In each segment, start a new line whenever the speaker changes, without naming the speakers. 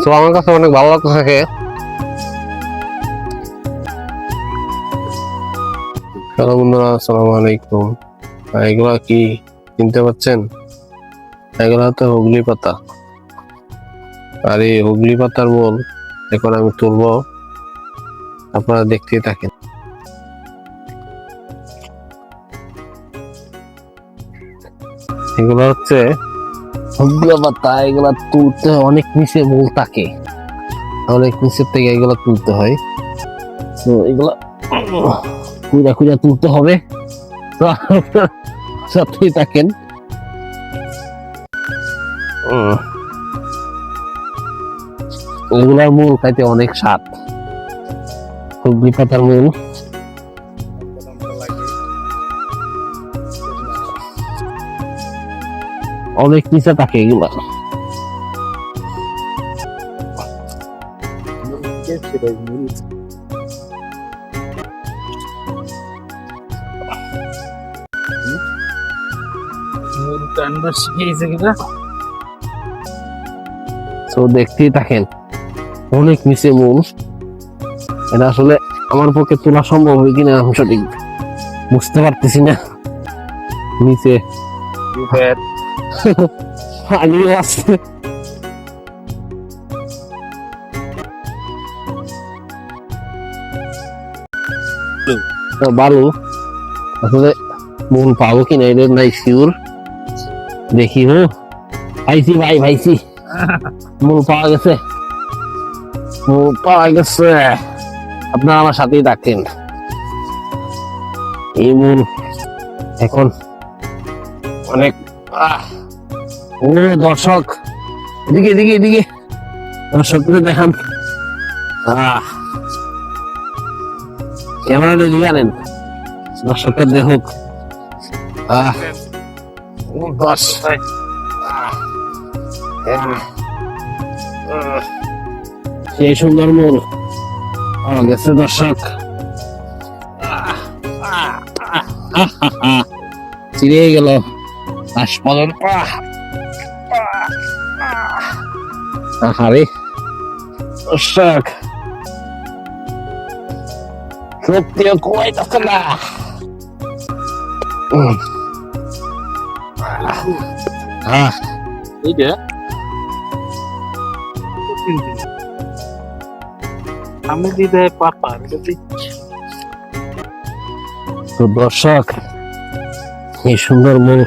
তো আমার কাছে অনেক ভালো লাগতে থাকে। হ্যালো বন্ধুরা, আসসালামু আলাইকুম। এগুলা কি চিনতে পারছেন? এগুলা তো হুগলি পাতা। আর এই হুগলি পাতার মূল এখন আমি তুলবো, আপনারা দেখতেই থাকেন। এগুলো হচ্ছে হুগলি পাতা। এগুলা তুলতে অনেক নিচে মূল থাকে, অনেক নিচের থেকে এগুলা তুলতে হয়। তো এগুলা খুঁজা খুঁজা তুলতে হবে। তো সাথেই থাকেন। এগুলার মূল খাইতে অনেক স্বাদ। হুগলি পাতার মূল অনেক নিচে থাকে এগুলা। তো দেখতেই থাকেন, অনেক নিচে মূল। এটা আসলে আমার পক্ষে তোলা সম্ভব হয় কিনা আমি সঠিক বুঝতে পারতেছি না। নিচে পানিও আছে। বালু আসলে মূল পাবো কিনা এটা নাই শিওর। দেখি। ভাইছি ভাই, ভাইছি, মূল পাওয়া গেছে, মূল পাওয়া গেছে। আপনারা আমার সাথেই থাকেন। এই মূল এখন অনেক দর্শক এদিকে এদিকে এদিকে দর্শকদের দেখান। ক্যামেরাটা দিকে আনেন, দর্শকদের দেখুক। সেই সুন্দর মূল পাওয়া গেছে দর্শক। চিড়ে গেল হাসপাতাল। আহারে দর্শক, সত্যিও কুয়াইতেছে না। তো দর্শক, এই সুন্দর মূল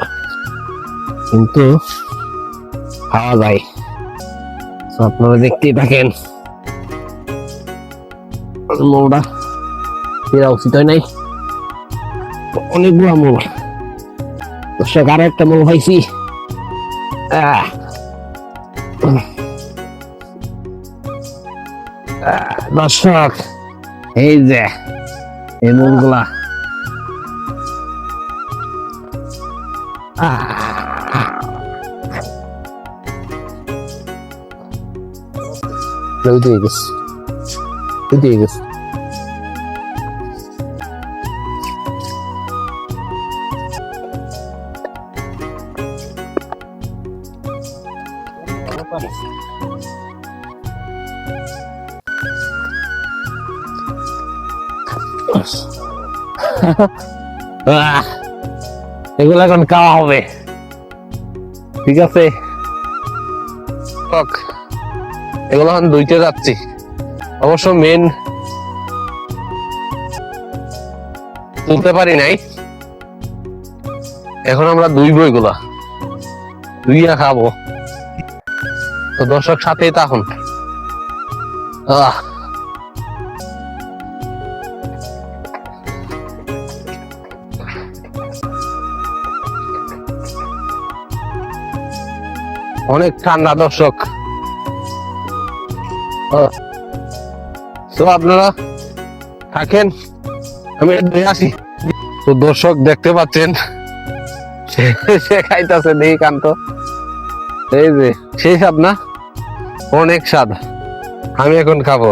কিন্তু খাওয়া যায়। আপনারা দেখতেই থাকেন। মূলটা ফেরা উচিত হয় নাই, অনেকগুলো মূল। দর্শক, আরো একটা মূল পাইছি। দর্শক, এই যে এই মূলগুলা দিয়ে গেছে। এগুলো এখন খাওয়া হবে, ঠিক আছে? এগুলো এখন দুইটা যাচ্ছি, অবশ্য মেন তুলতে পারি নাই। এখন আমরা দুই বইগুলা দুইয়া খাবো। তো দর্শক সাথেই তখন অনেক ঠান্ডা দর্শক। তো আপনারা থাকেন, আমি আসি। তো দর্শক দেখতে পাচ্ছেন, সে খাইতেছে, দেখি কান্ত। এই যে সেই স্বাদ না, অনেক স্বাদ। আমি এখন খাবো।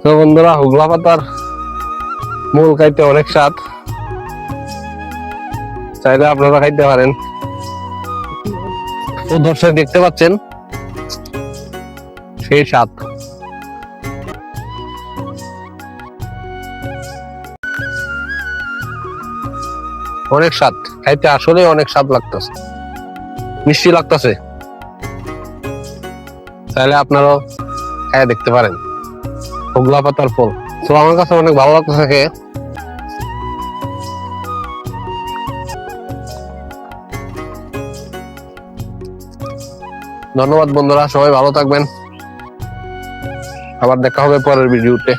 তো বন্ধুরা, হুগলা পাতার মূল খাইতে অনেক স্বাদ, চাইলে আপনারা খাইতে পারেন। তো দর্শক দেখতে পাচ্ছেন সেই স্বাদ। অনেক স্বাদ, খাইতে আসলে অনেক স্বাদ লাগতেছে, মিষ্টি লাগতেছে। তাহলে আপনারাও খাই দেখতে পারেন হোগলা পাতার ফল। তো আমার কাছে অনেক ভালো লাগতেছে খেয়ে। ধন্যবাদ বন্ধুরা, সবাই ভালো থাকবেন। আবার দেখা হবে পরের ভিডিওতে।